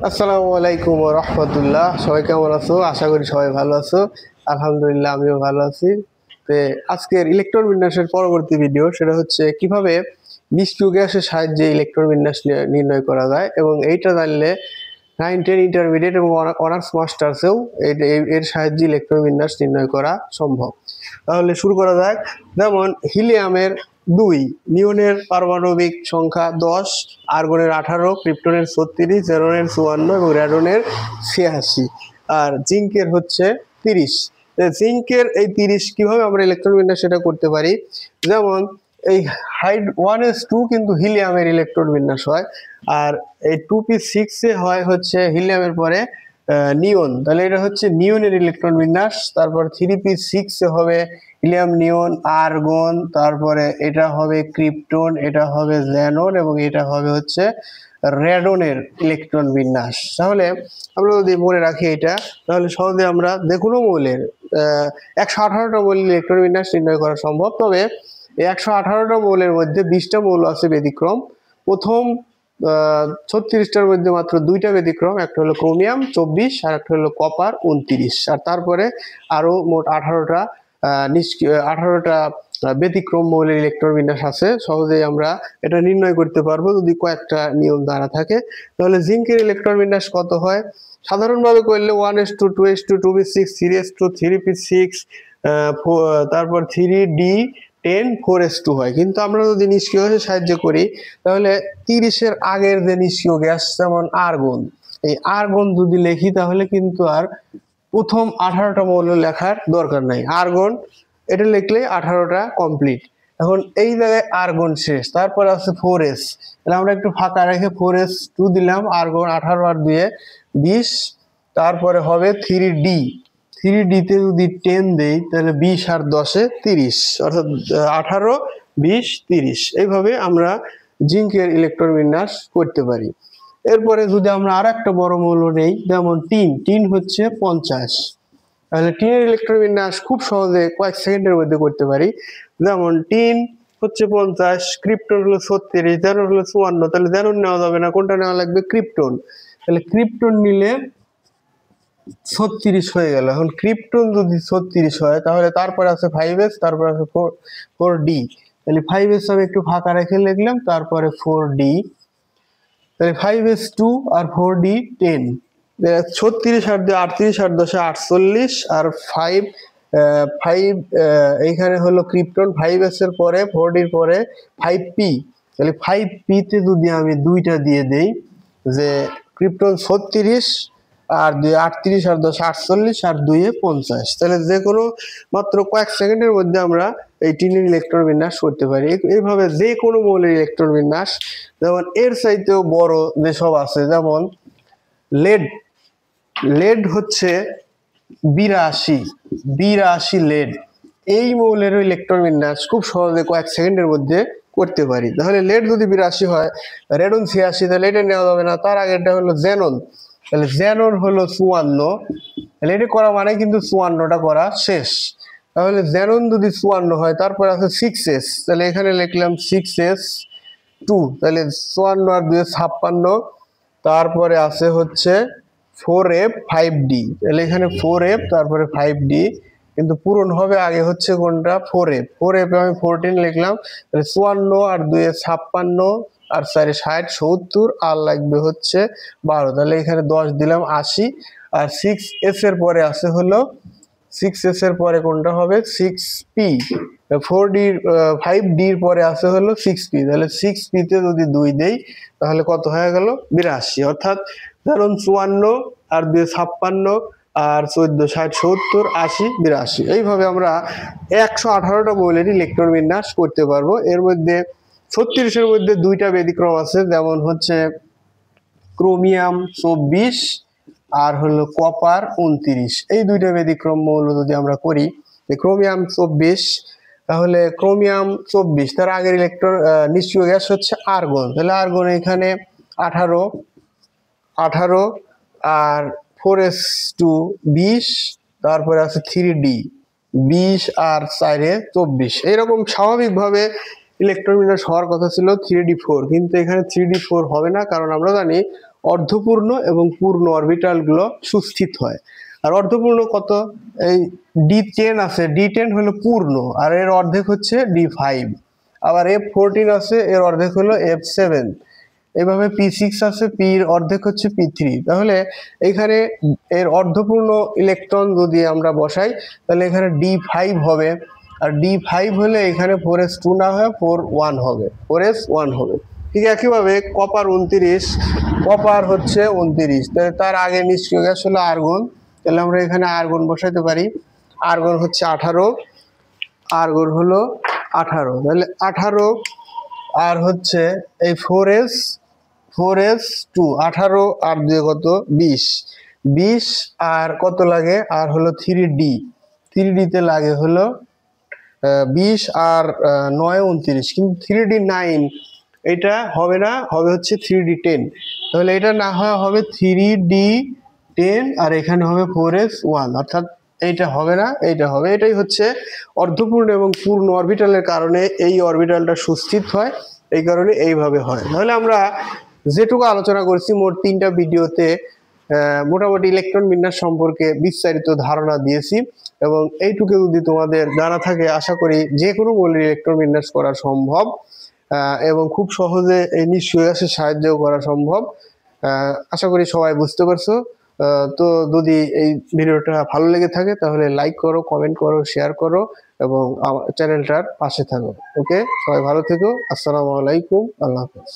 আসসালামু আলাইকুম ওয়া রাহমাতুল্লাহ। সবাই কেমন আছো? আশা করি সবাই ভালো আছো। আলহামদুলিল্লাহ আমিও ভালো আছি। তো আজকের ইলেকট্রন বিন্যাসের পরবর্তী ভিডিও সেটা হচ্ছে কিভাবে নিষ্ক্রিয় গ্যাসের সাহায্যে ইলেকট্রন বিন্যাস নির্ণয় করা যায়, এবং এইটা জানলে 9, 10 ইন্টারমিডিয়েট এবং অনার্স মাস্টার্সেও এর সাহায্যে ইলেকট্রন বিন্যাস নির্ণয় করা সম্ভব। তাহলে শুরু করা যাক। যেমন হিলিয়ামের 2, নিয়নের পারমাণবিক সংখ্যা 10, আর্গনের 18, ক্রিপ্টনের 36, জেরনের 54 এবং রেডনের 86, আর জিঙ্কের হচ্ছে 30। জিঙ্কের এই 30 কিভাবে আমরা ইলেকট্রন বিন্যাস সেটা করতে পারি। যেমন এই হাইড 1s2 কিন্তু হিলিয়ামের ইলেকট্রন বিন্যাস হয়, আর এই 2p6 এ হয় হচ্ছে হিলিয়ামের পরে নিয়ন। তাহলে এটা হচ্ছে নিয়নের ইলেকট্রন বিন্যাস। তারপর 3p6 এ হবে হিলিয়াম, নিয়ন, আর্গন, তারপরে এটা হবে ক্রিপ্টন, এটা হবে জ্যানন এবং এটা হবে হচ্ছে রেডনের ইলেকট্রন বিন্যাস। তাহলে আমরা যদি মনে রাখি এটা, তাহলে সহজে আমরা যে কোনো মৌলের 118টা মৌলের ইলেকট্রন বিন্যাস নির্ণয় করা সম্ভব। তবে এই 118টা মৌলের মধ্যে 20টা মৌল আছে ব্যতিক্রম। প্রথম 36টার মধ্যে মাত্র 2টা ব্যতিক্রম, একটা হলো ক্রোমিয়াম 24 আর একটা হলো কপার 29, আর তারপরে আরো মোট 18টা ব্যতিক্রম মৌলের ইলেকট্রন বিন্যাস আছে। সহজেই আমরা এটা নির্ণয় করতে পারবো যদি কয়েকটা নিয়ম জানা থাকে। তাহলে জিঙ্কের ইলেকট্রন বিন্যাস কত হয়? সাধারণভাবে করলে 1s2, 2s2, 2p6, 3s2, 3p6, তারপর 3d10, 4s2 হয়। কিন্তু আমরা যদি নিষ্ক্রিয় গ্যাসের সাহায্য করি তাহলে 30-এর আগের যে নিষ্ক্রিয় গ্যাস, যেমন আর্গন, এই আর্গন যদি লিখি তাহলে কিন্তু আর প্রথম 18টা মৌল লেখার দরকার নাই। আর্গন এটা লিখলে 18টা কমপ্লিট। এখন এই জায়গায় আর্গন শেষ, তারপর আছে 4s, তাহলে আমরা একটু ফাঁকা রেখে 4s2 দিলাম। আর্গন 18 আর 2 20, তারপরে হবে 3d, 3d তে যদি 10 দেই তাহলে 20 আর 10 30, অর্থাৎ 18, 20, 30। এইভাবে আমরা জিঙ্কের ইলেকট্রন বিন্যাস করতে পারি। এরপরে যদি আমরা আর একটা বড় মৌল নেই, যেমন টিন হচ্ছে 50, তাহলে টিনের ইলেকট্রন বিন্যাস খুব সহজে কয়েক সেকেন্ডের মধ্যে করতে পারি। যেমন টিন হচ্ছে 50, ক্রিপ্টন হলো 36, জ্যানন হলো 54, তাহলে জ্যানন নেওয়া যাবে না, কোনটা নেওয়া লাগবে? ক্রিপ্টন। তাহলে ক্রিপ্টন নিলে 36 হয়ে গেল। এখন ক্রিপ্টন যদি 36 হয় তাহলে তারপরে আছে 5s, তারপর আছে 4d, তাহলে 5s আমি একটু ফাঁকা রেখে লিখলাম, তারপরে 4d, তাহলে 5s2 আর 4d 10, 36 আর 38 আর 10 48, আর 5 এইখানে হলো ক্রিপ্টন, 5s এর পরে 4d এর পরে 5p, তাহলে 5p তে যদি আমি 2টা দিয়ে দেই, যে ক্রিপ্টন 36 আর 2 38 আর 10 48 আর 2 50, তাহলে যে কোনো মাত্র কয়েক সেকেন্ডের মধ্যে আমরা এই টিনের ইলেকট্রন বিন্যাস করতে পারি। এইভাবে যে কোনো মৌলের ইলেকট্রন বিন্যাস। যেমন এর চাইতেও বড় যেসব আছে, যেমন লেড হচ্ছে 82 লেড, এই মৌলের ইলেকট্রন বিন্যাস খুব সহজে কয়েক সেকেন্ডের মধ্যে করতে পারি। তাহলে লেড যদি 82 হয়, রেডন 86, তাহলে এটা নেওয়া যাবে না। তার আগেরটা হলো জ্যানন, তাহলে জ্যানন হলো 54, তাহলে এটা করা মানে কিন্তু 54টা করা শেষ। তাহলে জ্যানন যদি 54 হয়, তারপর আছে 6s, তাহলে এখানে লিখলাম 6s2, তাহলে 54 আর 2 56, তারপরে আছে হচ্ছে 4f 5d, তাহলে এখানে 4f তারপরে 5d, কিন্তু পূরণ হবে আগে হচ্ছে কোনটা? 4f আমি 14 লিখলাম, তাহলে 54 আর 2 56 আর 4 60 70, আর লাগবে হচ্ছে 12, তাহলে এখানে 10 দিলাম 80, আর 6s এর পরে আছে হলো 6s এর পরে কোনটা হবে? 6p, 4d 5d এর পরে আছে হলো 6p, তাহলে 6p তে যদি 2 দেই তাহলে কত হয়ে গেল? 82। অর্থাৎ ধরুন 54 আর 2 56 আর 14 60 70 80 82, এইভাবে আমরা 118টা মৌলের ইলেকট্রন বিন্যাস করতে পারবো। এর মধ্যে 36-এর মধ্যে 2টা ব্যতিক্রম আছে, যেমন হচ্ছে ক্রোমিয়াম 24 আর হলো কপার 29, এই 2টা ব্যতিক্রম মৌল যদি আমরা করি, ক্রোমিয়াম 24, তাহলে ক্রোমিয়াম 24 তার আগের ইলেকট্রন নিষ্ক্রিয় গ্যাস হচ্ছে আর্গন, তাহলে আর্গন এখানে 18 আর 4s2 20, তারপরে আছে 3d 20 আর 4 24, এইরকম স্বাভাবিকভাবে ইলেকট্রন বিন্যাস হওয়ার কথা ছিল 3d4, কিন্তু এখানে 3d4 হবে না, কারণ আমরা জানি অর্ধপূর্ণ এবং পূর্ণ অরবিটালগুলো সুস্থিত হয়। আর অর্ধপূর্ণ কত, এই D10 আছে, D10 হলো পূর্ণ আর এর অর্ধেক হচ্ছে D5। আবার F14 আছে, এর অর্ধেক হলো F7। এভাবে P6 আছে, পির অর্ধেক হচ্ছে P3। তাহলে এখানে এর অর্ধপূর্ণ ইলেকট্রন যদি আমরা বসাই তাহলে এখানে D5 হবে। আর D5 হলে এখানে 4s2 না হয়ে 4s1 হবে, 4s1 হবে। ঠিক একইভাবে কপার 29, কপার হচ্ছে 29, তাহলে তার আগে নিষ্ক্রিয় গ্যাস হলো আর্গন। তাহলে আমরা এখানে আর্গন বসাইতে পারি। আর্গন হচ্ছে 18, আর্গন হলো 18, তাহলে 18 আর হচ্ছে এই 4s2, 18 আর 2 কত, 20, 20 আর কত লাগে, আর হলো 3d, 3d তে লাগে হলো 20 আর 9 29, কিন্তু 3d9 এটা হবে না, হবে হচ্ছে 3d10। তাহলে এটা না হয় হবে 3d10 আর এখানে হবে 4s1, অর্থাৎ এইটা হবে না, এইটা হবে। এটাই হচ্ছে অর্ধপূর্ণ এবং পূর্ণ অরবিটালের কারণে এই অরবিটালটা সুস্থিত হয়, এই কারণে এইভাবে হয়। তাহলে আমরা যেটুকু আলোচনা করছি মোট 3টা ভিডিওতে মোটামুটি ইলেকট্রন বিন্যাস সম্পর্কে বিস্তারিত ধারণা দিয়েছি, এবং এইটুকু যদি তোমাদের জানা থাকে আশা করি যে কোনো মৌলের ইলেকট্রন বিন্যাস করা সম্ভব, এবং খুব সহজে এই নিষ্ক্রিয় গ্যাসের সাহায্যেও করা সম্ভব। আশা করি সবাই বুঝতে পারছো। তো যদি এই ভিডিওটা ভালো লেগে থাকে তাহলে লাইক করো, কমেন্ট করো, শেয়ার করো এবং আমার চ্যানেলটার পাশে থাকো। ওকে, সবাই ভালো থেকো। আসসালামু আলাইকুম, আল্লাহ হাফেজ।